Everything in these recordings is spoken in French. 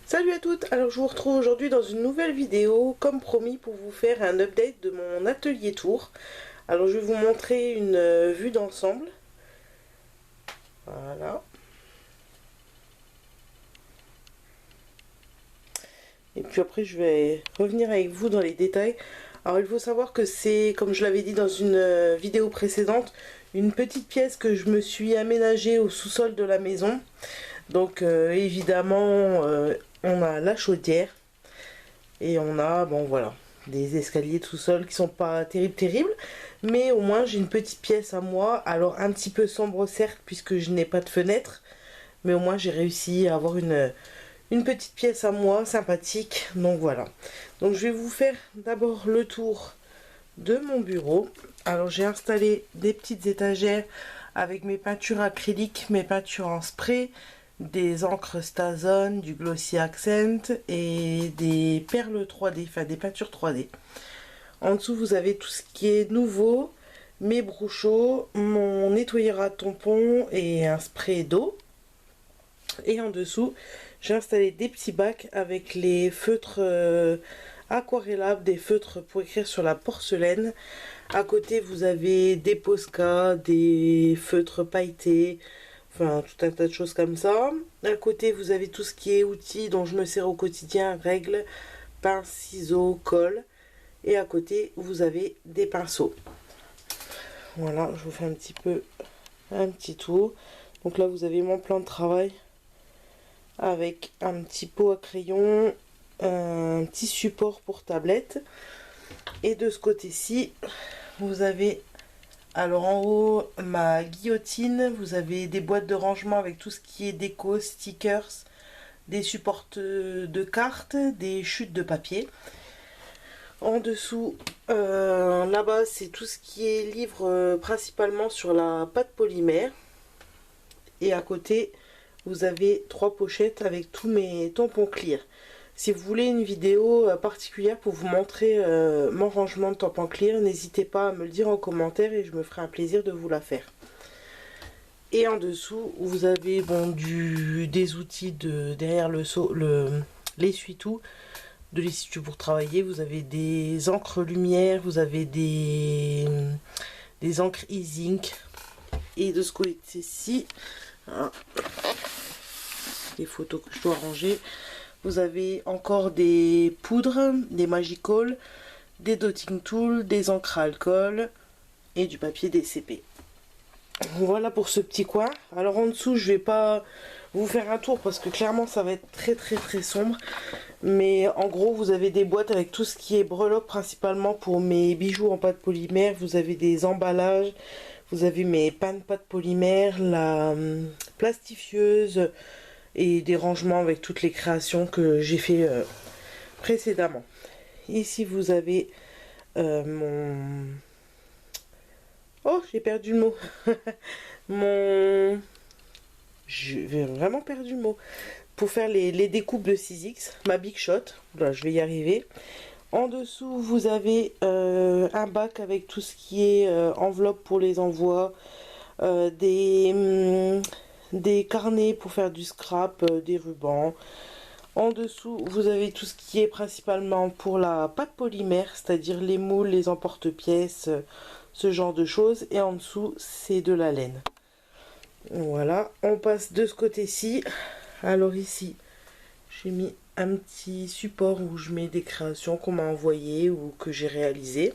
Salut à toutes, alors je vous retrouve aujourd'hui dans une nouvelle vidéo, comme promis, pour vous faire un update de mon atelier tour. Alors je vais vous montrer une vue d'ensemble. Voilà. Et puis après je vais revenir avec vous dans les détails. Alors il faut savoir que c'est, comme je l'avais dit dans une vidéo précédente, une petite pièce que je me suis aménagée au sous-sol de la maison. Donc évidemment on a la chaudière et on a, bon voilà, des escaliers tout seuls qui sont pas terribles, mais au moins j'ai une petite pièce à moi. Alors un petit peu sombre certes puisque je n'ai pas de fenêtre, mais au moins j'ai réussi à avoir une petite pièce à moi sympathique. Donc voilà, donc je vais vous faire d'abord le tour de mon bureau. Alors j'ai installé des petites étagères avec mes peintures acryliques, mes peintures en spray, des encres Stazone, du Glossy Accent et des perles 3D, enfin des peintures 3D. En dessous vous avez tout ce qui est nouveau, mes brouchons, mon nettoyeur à tampons et un spray d'eau. Et en dessous j'ai installé des petits bacs avec les feutres aquarellables, des feutres pour écrire sur la porcelaine. À côté vous avez des Posca, des feutres pailletés, enfin tout un tas de choses comme ça. À côté vous avez tout ce qui est outils dont je me sers au quotidien, règles, pinces, ciseaux, colle. Et à côté vous avez des pinceaux. Voilà, je vous fais un petit tour. Donc là vous avez mon plan de travail avec un petit pot à crayon, un petit support pour tablette. Et de ce côté-ci vous avez, alors en haut, ma guillotine, vous avez des boîtes de rangement avec tout ce qui est déco, stickers, des supports de cartes, des chutes de papier. En dessous, là-bas, c'est tout ce qui est livre principalement sur la pâte polymère. Et à côté, vous avez 3 pochettes avec tous mes tampons clear. Si vous voulez une vidéo particulière pour vous montrer mon rangement de tampons clear, n'hésitez pas à me le dire en commentaire et je me ferai un plaisir de vous la faire. Et en dessous, vous avez bon, des outils derrière l'essuie-tout, de l'essuie-tout pour travailler. Vous avez des encres lumière, vous avez des encres e-zinc. Et de ce côté-ci, hein, les photos que je dois ranger. Vous avez encore des poudres, des Magical, des dotting tools, des encres à alcool et du papier DCP. Voilà pour ce petit coin. Alors en dessous, je vais pas vous faire un tour parce que clairement ça va être très sombre. Mais en gros, vous avez des boîtes avec tout ce qui est breloque, principalement pour mes bijoux en pâte polymère. Vous avez des emballages, vous avez mes pains de pâte polymère, la plastifieuse et des rangements avec toutes les créations que j'ai fait précédemment. Ici vous avez mon... Oh, j'ai perdu le mot. J'ai vraiment perdu le mot. Pour faire les découpes de 6X, ma Big Shot. Là, je vais y arriver. En dessous, vous avez un bac avec tout ce qui est enveloppe pour les envois, des carnets pour faire du scrap, des rubans. En dessous, vous avez tout ce qui est principalement pour la pâte polymère, c'est-à-dire les moules, les emporte-pièces, ce genre de choses. Et en dessous, c'est de la laine. Voilà, on passe de ce côté-ci. Alors ici, j'ai mis un petit support où je mets des créations qu'on m'a envoyées ou que j'ai réalisées.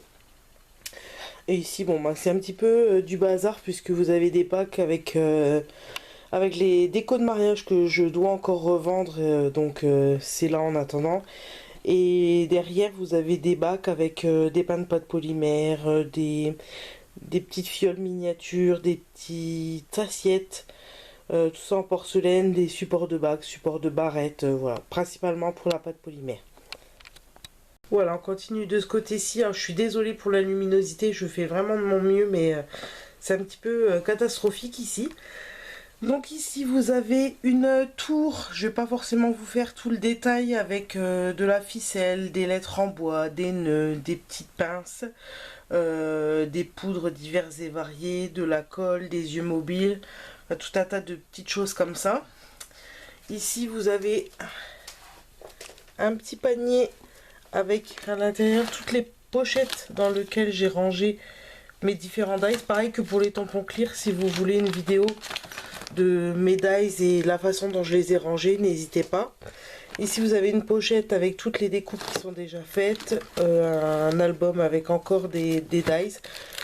Et ici, bon, bah, c'est un petit peu du bazar puisque vous avez des packs avec les décos de mariage que je dois encore revendre, donc c'est là en attendant. Et derrière vous avez des bacs avec des pains de pâte polymère, des petites fioles miniatures, des petites assiettes, tout ça en porcelaine, des supports de bacs, supports de barrettes, voilà, principalement pour la pâte polymère. Voilà, on continue de ce côté-ci. Je suis désolée pour la luminosité, je fais vraiment de mon mieux, mais c'est un petit peu catastrophique ici. Donc ici vous avez une tour, je vais pas forcément vous faire tout le détail avec de la ficelle, des lettres en bois, des nœuds, des petites pinces, des poudres diverses et variées, de la colle, des yeux mobiles, tout un tas de petites choses comme ça. Ici vous avez un petit panier avec à l'intérieur toutes les pochettes dans lesquelles j'ai rangé mes différents dies. Pareil que pour les tampons clear, si vous voulez une vidéo de mes dies et la façon dont je les ai rangés, n'hésitez pas. Ici vous avez une pochette avec toutes les découpes qui sont déjà faites, un album avec encore des dies.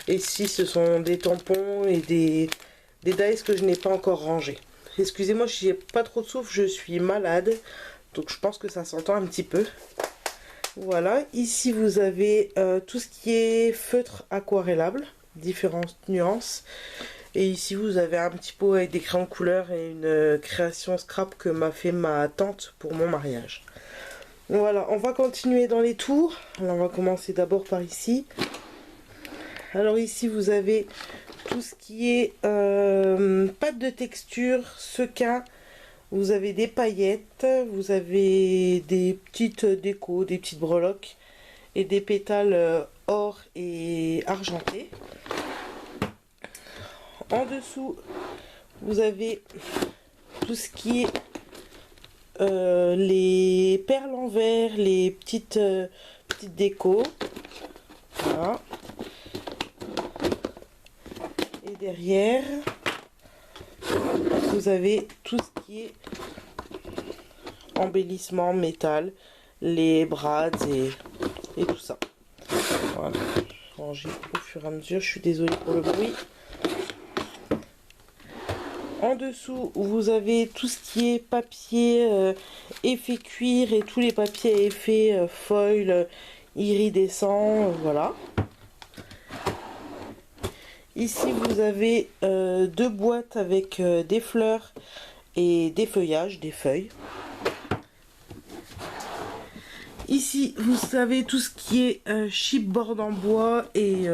Et ici ce sont des tampons et des dies que je n'ai pas encore rangés. Excusez-moi si j'ai pas trop de souffle, je suis malade, donc je pense que ça s'entend un petit peu. Voilà, ici vous avez tout ce qui est feutre aquarellable, différentes nuances. Et ici vous avez un petit pot avec des crayons de couleur et une création scrap que m'a fait ma tante pour mon mariage. Voilà, on va continuer dans les tours. Alors on va commencer d'abord par ici. Alors ici vous avez tout ce qui est pâte de texture, sequin. Vous avez des paillettes, vous avez des petites décos, des petites breloques et des pétales or et argentés. En dessous, vous avez tout ce qui est les perles en verre, les petites décos. Voilà. Et derrière, vous avez tout ce qui est embellissement métal, les brades et tout ça. Voilà. Ranger au fur et à mesure, je suis désolée pour le bruit. En dessous, vous avez tout ce qui est papier, effet cuir et tous les papiers à effet foil, iridescent, voilà. Ici, vous avez deux boîtes avec des fleurs et des feuillages, des feuilles. Ici, vous avez tout ce qui est chipboard en bois et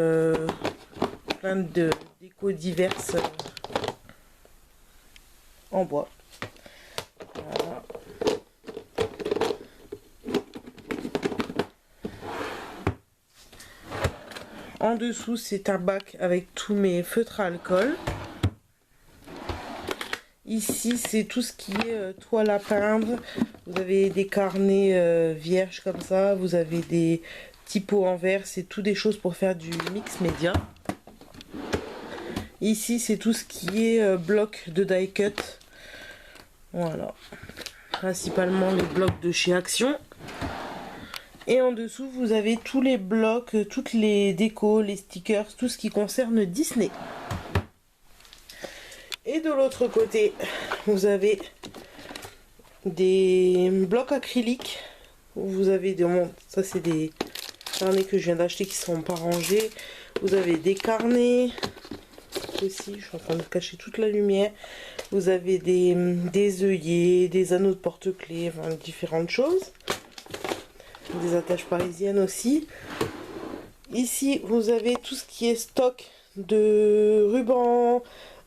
plein de décos diverses en bois. Voilà. En dessous, c'est un bac avec tous mes feutres à alcool. Ici, c'est tout ce qui est toile à peindre. Vous avez des carnets vierges comme ça. Vous avez des petits pots en verre. C'est tout des choses pour faire du mix média. Ici, c'est tout ce qui est bloc de die cut. Voilà. Principalement les blocs de chez Action. Et en dessous, vous avez tous les blocs, toutes les décos, les stickers, tout ce qui concerne Disney. Et de l'autre côté, vous avez des blocs acryliques. Vous avez des... Ça, c'est des carnets que je viens d'acheter qui ne sont pas rangés. Vous avez des carnets. Aussi, je suis en train de cacher toute la lumière. Vous avez des œillets, des anneaux de porte-clés, enfin, différentes choses. Des attaches parisiennes aussi. Ici, vous avez tout ce qui est stock de rubans,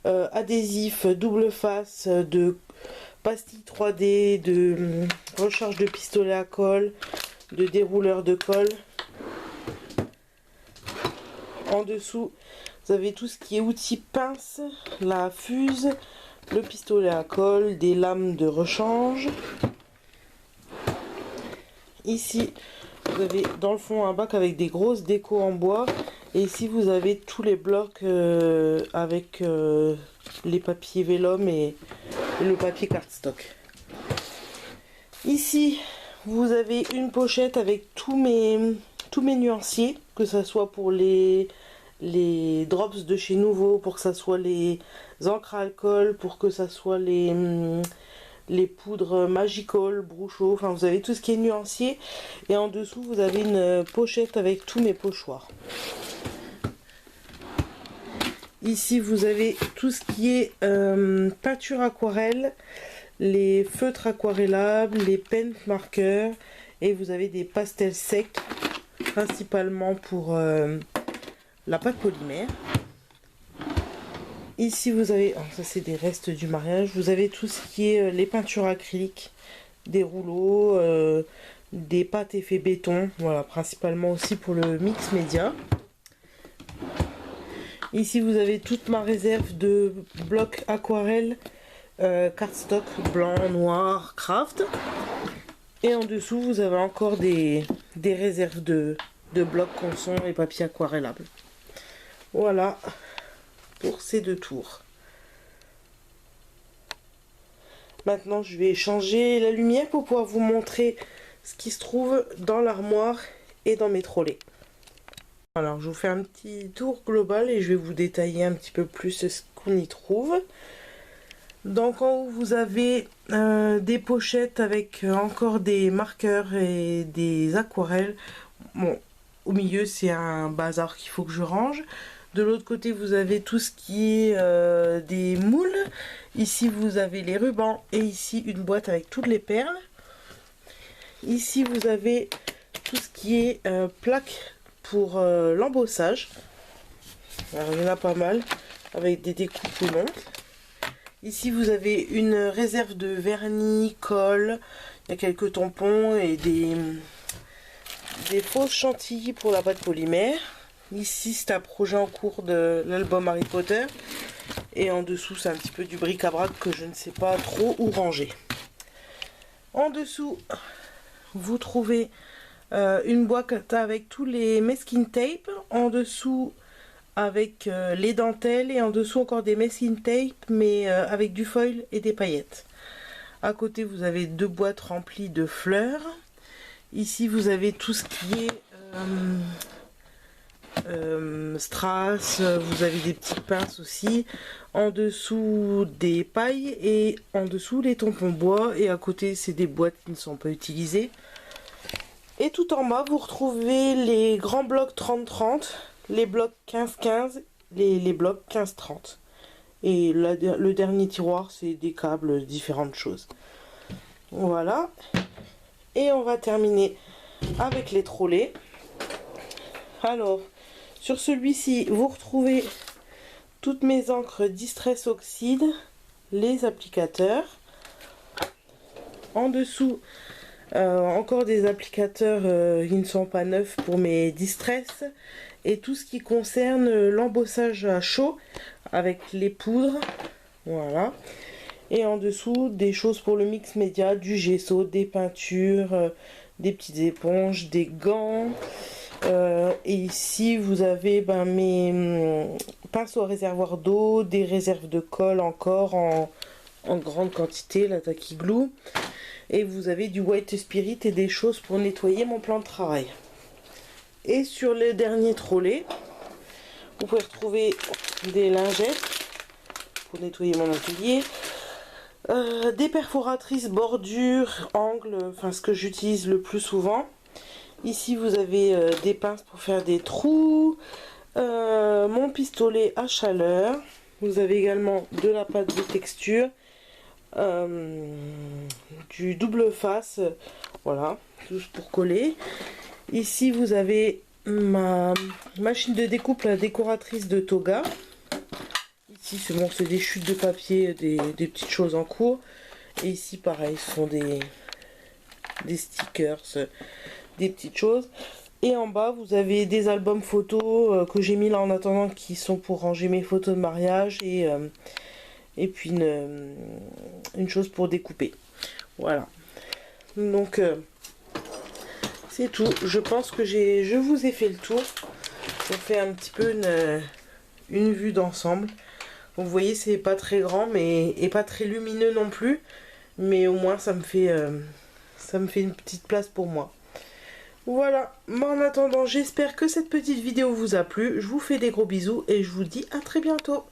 adhésifs, double face, de pastilles 3D, de recharge de pistolet à colle, de dérouleur de colle. En dessous, vous avez tout ce qui est outils pince, la fuse, le pistolet à colle, des lames de rechange. Ici, vous avez dans le fond un bac avec des grosses décos en bois. Et ici, vous avez tous les blocs avec les papiers vélum et le papier cardstock. Ici, vous avez une pochette avec tous mes nuanciers, que ce soit pour les drops de chez Nouveau, pour que ça soit les encres à alcool, pour que ça soit les poudres Magical, Brouchot, enfin vous avez tout ce qui est nuancier. Et en dessous vous avez une pochette avec tous mes pochoirs. Ici vous avez tout ce qui est peinture aquarelle, les feutres aquarellables, les pen marqueurs, et vous avez des pastels secs, principalement pour la pâte polymère. Ici vous avez, alors ça c'est des restes du mariage, vous avez tout ce qui est les peintures acryliques, des rouleaux, des pâtes effet béton, voilà, principalement aussi pour le mix média. Ici vous avez toute ma réserve de blocs aquarelles, cardstock blanc, noir, craft. Et en dessous vous avez encore des réserves de blocs conçons et papier aquarellable. Voilà pour ces deux tours. Maintenant je vais changer la lumière pour pouvoir vous montrer ce qui se trouve dans l'armoire et dans mes trolley. Alors je vous fais un petit tour global et je vais vous détailler un petit peu plus ce qu'on y trouve. Donc en haut vous avez des pochettes avec encore des marqueurs et des aquarelles. Bon, au milieu c'est un bazar qu'il faut que je range. De l'autre côté vous avez tout ce qui est des moules. Ici vous avez les rubans et ici une boîte avec toutes les perles. Ici vous avez tout ce qui est plaques pour l'embossage. Alors il y en a pas mal avec des découpes longues. Ici vous avez une réserve de vernis, colle, il y a quelques tampons et des fausses chantilly pour la pâte polymère. Ici c'est un projet en cours de l'album Harry Potter. Et en dessous c'est un petit peu du bric-à-brac que je ne sais pas trop où ranger. En dessous vous trouvez une boîte avec tous les masking tape. En dessous avec les dentelles et en dessous encore des masking tape mais avec du foil et des paillettes. À côté vous avez deux boîtes remplies de fleurs. Ici vous avez tout ce qui est strass, vous avez des petites pinces aussi. En dessous des pailles et en dessous les tampons bois et à côté c'est des boîtes qui ne sont pas utilisées. Et tout en bas vous retrouvez les grands blocs 30-30, les blocs 15-15, les blocs 15-30. Et le dernier tiroir c'est des câbles, différentes choses. Voilà. Et on va terminer avec les trolley. Alors, sur celui-ci, vous retrouvez toutes mes encres Distress Oxide, les applicateurs. En dessous, encore des applicateurs qui ne sont pas neufs pour mes Distress. Et tout ce qui concerne l'embossage à chaud avec les poudres. Voilà. Et en dessous, des choses pour le mix média, du gesso, des peintures, des petites éponges, des gants. Et ici vous avez mes pinceaux à réservoir d'eau, des réserves de colle encore en grande quantité, la Tacky Glue. Et vous avez du White Spirit et des choses pour nettoyer mon plan de travail. Et sur le dernier trolley, vous pouvez retrouver des lingettes pour nettoyer mon atelier. Des perforatrices bordure, angle, enfin ce que j'utilise le plus souvent. Ici vous avez des pinces pour faire des trous, mon pistolet à chaleur, vous avez également de la pâte de texture, du double face, voilà, tout pour coller. Ici vous avez ma machine de découpe, la décoratrice de Toga. Ici c'est bon, c'est des chutes de papier, des petites choses en cours. Et ici pareil, ce sont des stickers, des petites choses. Et en bas vous avez des albums photos que j'ai mis là en attendant, qui sont pour ranger mes photos de mariage, et puis une chose pour découper. Voilà, donc c'est tout. Je pense que je vous ai fait le tour. On fait un petit peu une vue d'ensemble. Vous voyez, c'est pas très grand mais et pas très lumineux non plus, mais au moins ça me fait une petite place pour moi. Voilà, mais en attendant, j'espère que cette petite vidéo vous a plu. Je vous fais des gros bisous et je vous dis à très bientôt.